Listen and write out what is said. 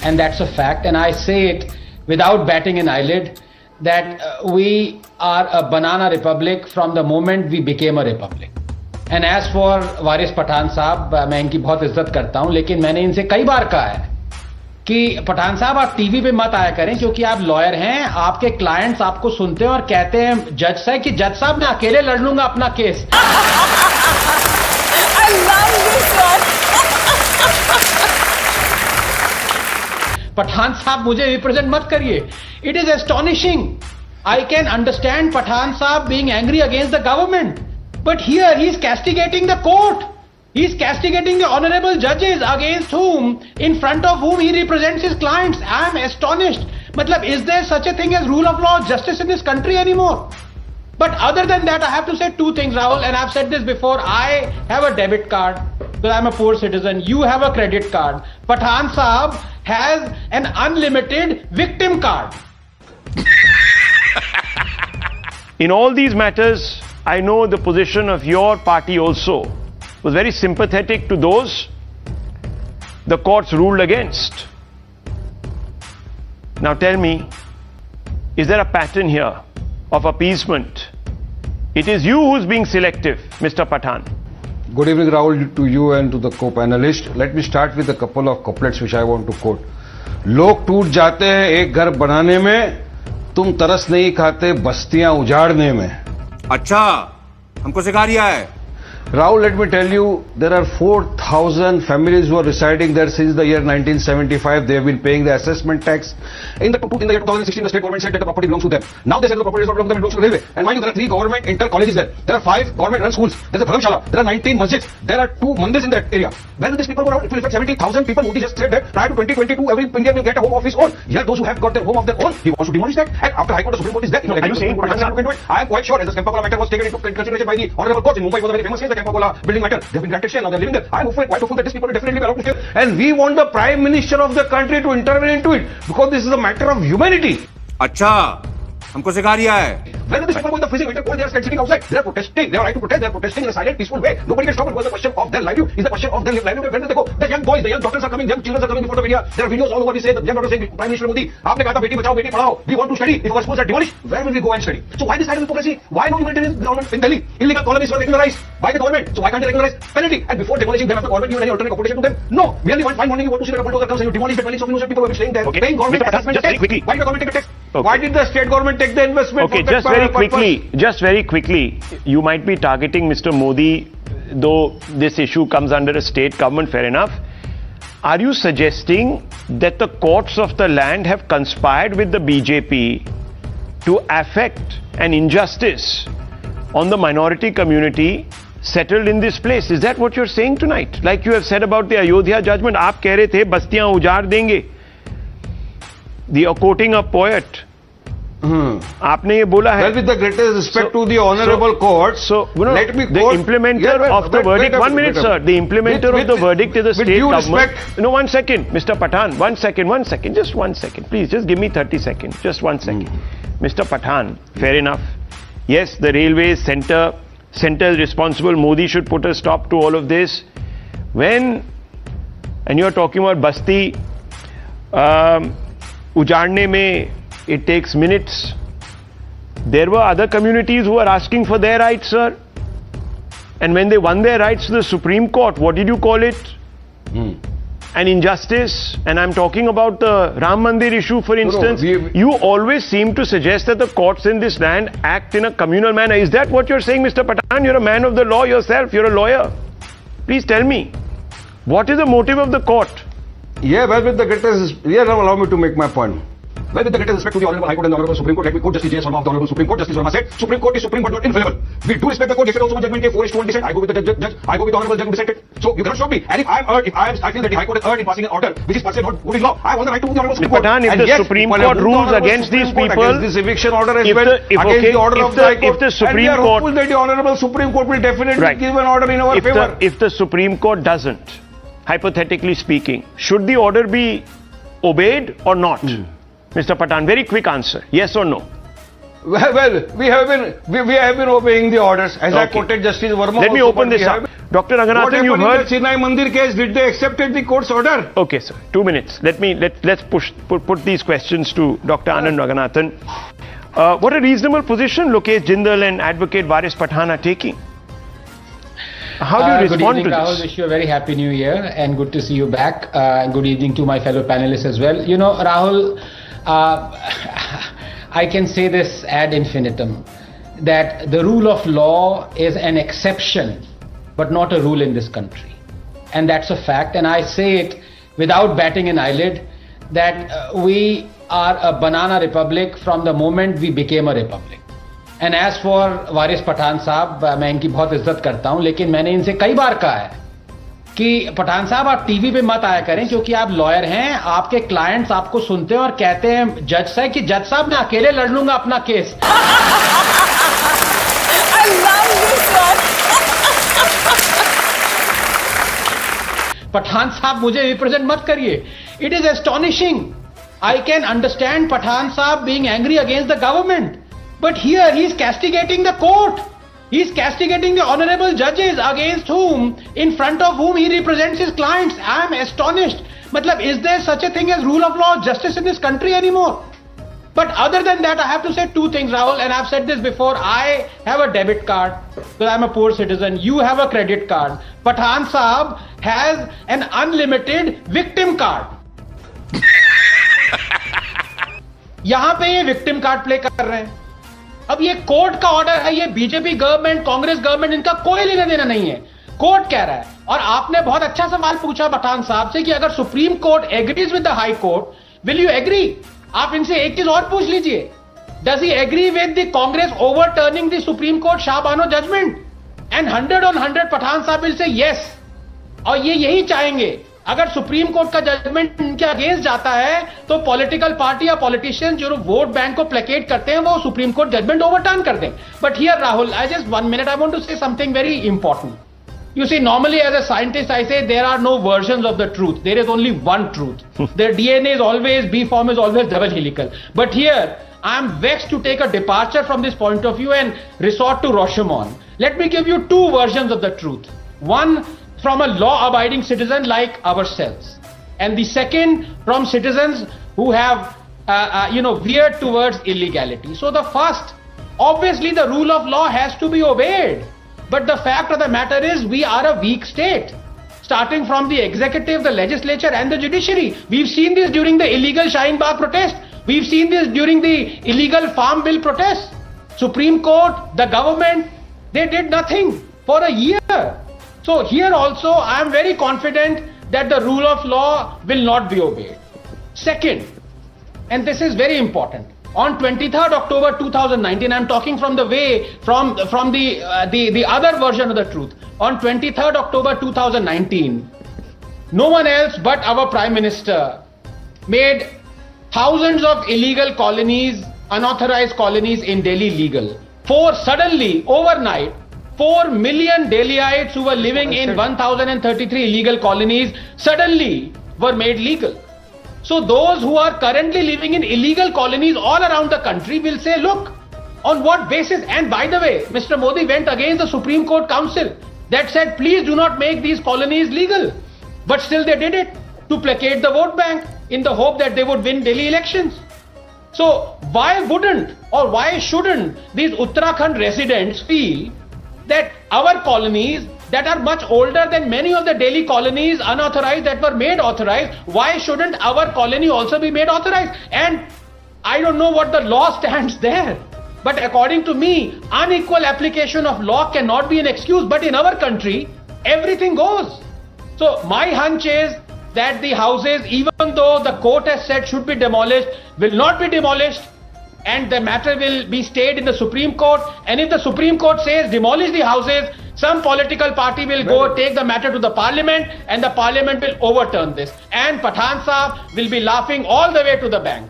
and that's a fact, and I say it without batting an eyelid, that we are a banana republic from the moment we became a republic. And as for वारिस पठान साहब, मैं इनकी बहुत इज्जत करता हूं, लेकिन मैंने इनसे कई बार कहा है कि पठान साहब आप टीवी पे मत आया करें, क्योंकि आप लॉयर हैं, आपके क्लाइंट्स आपको सुनते हैं और कहते हैं जज साहब कि जज साहब मैं अकेले लड़ लूंगा अपना case. I love this one. Pathan साहब मुझे रिप्रेजेंट मत करिए. It is astonishing. I can understand Pathan Saab being angry against the government, but here he is castigating the court. He is castigating the honorable judges against whom, in front of whom he represents his clients. I am astonished. Matlab, is there such a thing as rule of law, justice in this country anymore? But other than that, I have to say two things, Rahul, and I've said this before. I have a debit card because I'm a poor citizen. You have a credit card. Pathan Saab has an unlimited victim card. In all these matters, I know the position of your party also was very sympathetic to those the courts ruled against. Now tell me, is there a pattern here of appeasement? It is you who's being selective, Mr. Pathan. Good evening, Rahul, to you and to the co-panelist. Let me start with a couple of couplets which I want to quote. लोग टूट जाते हैं एक घर बनाने में, तुम तरस नहीं खाते बस्तियां उजाड़ने में. अच्छा, हमको सिखा रिया है. Rahul, let me tell you, there are 4,000 families who are residing there since the year 1975. They have been paying the assessment tax. In the year 2016, the state government said that the property belongs to them. Now they say the property does not belong to them, it belongs to the railway. And mind you, there are 3 government inter colleges there. There are 5 government run schools. There is a Dharamshala. There are 19 masjids. There are 2 mandirs in that area. Where will these people go around? It will affect 70,000 people. Modi just said that prior to 2022, every Indian will get a home of his own. Here, those who have got their home of their own, he wants to demolish that. And after High Court, the Supreme Court is there. Are you saying I am quite sure, as the Kempakola matter was taken into consideration by the honorable court in Mumbai, was a very famous case, the Kempakola building matter. They have been granted stay, now they are living there. I am quite hopeful that these people will definitely be allowed to stay. And we want the Prime Minister of the country to intervene into it, because this is a matter of humanity. अच्छा, हमको सिखा रिया है. When these people go in the freezing winter cold, they are sitting outside. They are protesting. They have a right to protest. They are protesting in a silent, peaceful way. Nobody can stop it because the question of their livelihood is the question of their livelihood. When they go, the young boys, the young doctors are coming, young children are coming before the media. There are videos all over. We say the young doctors saying, Prime Minister Modi, आपने कहा था Beti Bachao Beti Padhao. We want to study. If our schools are demolished, where will we go and study? So why this kind of hypocrisy? Why no humanitarian government in Delhi? Illegal colonies were regularized by the government. So why can't they regularize penalty? And before demolishing them, have the government given any alternate accommodation to them? No. Merely one fine morning you want to see that a bulldozer comes and you demolish the dwellings of innocent people who have been staying there. Okay. Paying government assessment tax. Why did the government take a tax? Okay. Why did the state government take the investment? Okay, just very quickly, you might be targeting Mr. Modi, though this issue comes under a state government, fair enough. Are you suggesting that the courts of the land have conspired with the BJP to affect an injustice on the minority community settled in this place? Is that what you're saying tonight? Like you have said about the Ayodhya judgment, आप कह रहे थे बस्तियां उजाड़ देंगे. You're quoting a poet. आपने ये बोला है. Well, with the greatest respect to the honorable court, let me quote. The implementer of the verdict. 1 minute, sir. The implementer of the verdict is the state government. No, 1 second, Mr. Pathan. 1 second. Just 1 second. Please, just give me 30 seconds. Just 1 second. Mr. Pathan, fair enough. Yes, the railways, center is responsible. Modi should put a stop to all of this. And you're talking about Basti, उजाड़ने में it takes minutes. There were other communities who were asking for their rights, sir. And when they won their rights to the Supreme Court, what did you call it? An injustice. And I'm talking about the Ram Mandir issue, for instance. You always seem to suggest that the courts in this land act in a communal manner. Is that what you're saying, Mr. Pathan? You're a man of the law yourself. You're a lawyer. Please tell me, what is the motive of the court? Yeah, well, with the greatest, now allow me to make my point. Well, with the greatest respect to the Honorable High Court and the Honorable Supreme Court, let me quote Justice J.S. Verma of the Honorable Supreme Court. Justice Verma said, Supreme Court is supreme but not infallible. We do respect the court. They said also one judgment gave 4:1 dissent. I go with the judge. I go with the Honorable Judge who dissented. So you cannot stop me. And if I feel that the High Court is erred in passing an order which is per se not good in law, I want the right to move the Honorable Supreme Court. If the Supreme Court rules against these people, this eviction order as well, against the order of the High Court, if the Supreme Court, hopeful that the Honorable Supreme Court will definitely give an order in our favor. If the Supreme Court doesn't, hypothetically speaking, should the order be obeyed or not? Mr. Pathan, very quick answer. Yes or no? Well, we have been obeying the orders. As I Okay. quoted Justice Verma. Let me also, open but this we up. have- Dr. What Ranganathan, you happened in heard. the Chennai Mandir case? Did they accept the court's order? Okay, sir. 2 minutes. Let's put these questions to Dr. Anand Ranganathan. What a reasonable position Lokesh Jindal and Advocate Warish Pathan are taking. How do you Good respond evening, to Rahul. this? Wish you a very happy new year and good to see you back. And good evening to my fellow panelists as well. You know, Rahul, I can say this ad infinitum, that the rule of law is an exception, but not a rule in this country. And that's a fact. And I say it without batting an eyelid, that we are a banana republic from the moment we became a republic. And as for Waris Pathan Sahab, मैं इनकी बहुत इज्जत करता हूं, लेकिन मैंने इनसे कई बार कहा है कि पठान साहब आप टीवी पे मत आया करें, क्योंकि आप लॉयर हैं, आपके क्लाइंट्स आपको सुनते हैं और कहते हैं जज साहब कि जज साहब मैं अकेले लड़ लूंगा अपना case. I love this one. Pathan साहब मुझे रिप्रेजेंट मत करिए. It is astonishing. I can understand Pathan Saab being angry against the government. But here he is castigating the court. He is castigating the honorable judges against whom, in front of whom he represents his clients. I am astonished. Matlab, is there such a thing as rule of law, justice in this country anymore? But other than that, I have to say two things, Rahul, and I've said this before. I have a debit card because I'm a poor citizen. You have a credit card. Pathan Saab has an unlimited victim card. यहां पे ये victim card play कर रहे हैं. अब ये court का order है, ये बीजेपी गवर्नमेंट, कांग्रेस गवर्नमेंट, इनका कोई लेना देना नहीं है. कोर्ट कह रहा है. और आपने बहुत अच्छा सवाल पूछा पठान साहब से कि अगर Supreme Court agrees with the High Court, will you agree? आप इनसे एक चीज और पूछ लीजिए, does he agree with the Congress overturning the Supreme Court Shahbano judgment? And 100 on 100 Pathan साहब विल से यस. और ये यही चाहेंगे. अगर सुप्रीम कोर्ट का जजमेंट इनके अगेंस्ट जाता है तो पॉलिटिकल पार्टी या पॉलिटिशियन जो वोट बैंक को प्लेकेट करते हैं वो सुप्रीम कोर्ट जजमेंट ओवरटर्न कर दें. But here Rahul, I just 1 minute, I want to say something very important. You see, normally as a scientist, I say there are no versions of the truth. There is only one truth. The DNA is always, B form is always double helical. But here, I am vexed to take a departure from this point of view and resort to Rashomon. Let me give you two versions of the truth. One from a law-abiding citizen like ourselves. And the second from citizens who have, veered towards illegality. So the first, obviously the rule of law has to be obeyed. But the fact of the matter is we are a weak state. Starting from the executive, the legislature and the judiciary. We've seen this during the illegal Shaheen Bagh protest. We've seen this during the illegal Farm Bill protest. Supreme Court, the government, they did nothing for a year. So here also I am very confident that the rule of law will not be obeyed. Second, and this is very important, on 23rd October 2019, I am talking from the other version of the truth. On 23rd October 2019, no one else but our Prime Minister made thousands of illegal colonies, unauthorized colonies in Delhi legal. Suddenly, overnight, 4 million Delhiites who were living in 1033 illegal colonies suddenly were made legal. So those who are currently living in illegal colonies all around the country will say, look, on what basis? And by the way, Mr. Modi went against the Supreme Court Council that said, please do not make these colonies legal. But still they did it to placate the vote bank in the hope that they would win Delhi elections. So why wouldn't or why shouldn't these Uttarakhand residents feel that our colonies that are much older than many of the Delhi colonies unauthorized that were made authorized, why shouldn't our colony also be made authorized? And I don't know what the law stands there. But according to me, unequal application of law cannot be an excuse. But in our country, everything goes. So my hunch is that the houses, even though the court has said should be demolished, will not be demolished. And the matter will be stayed in the Supreme Court. And if the Supreme Court says demolish the houses, some political party will go take the matter to the parliament and the parliament will overturn this. And Pathan Saab will be laughing all the way to the bank.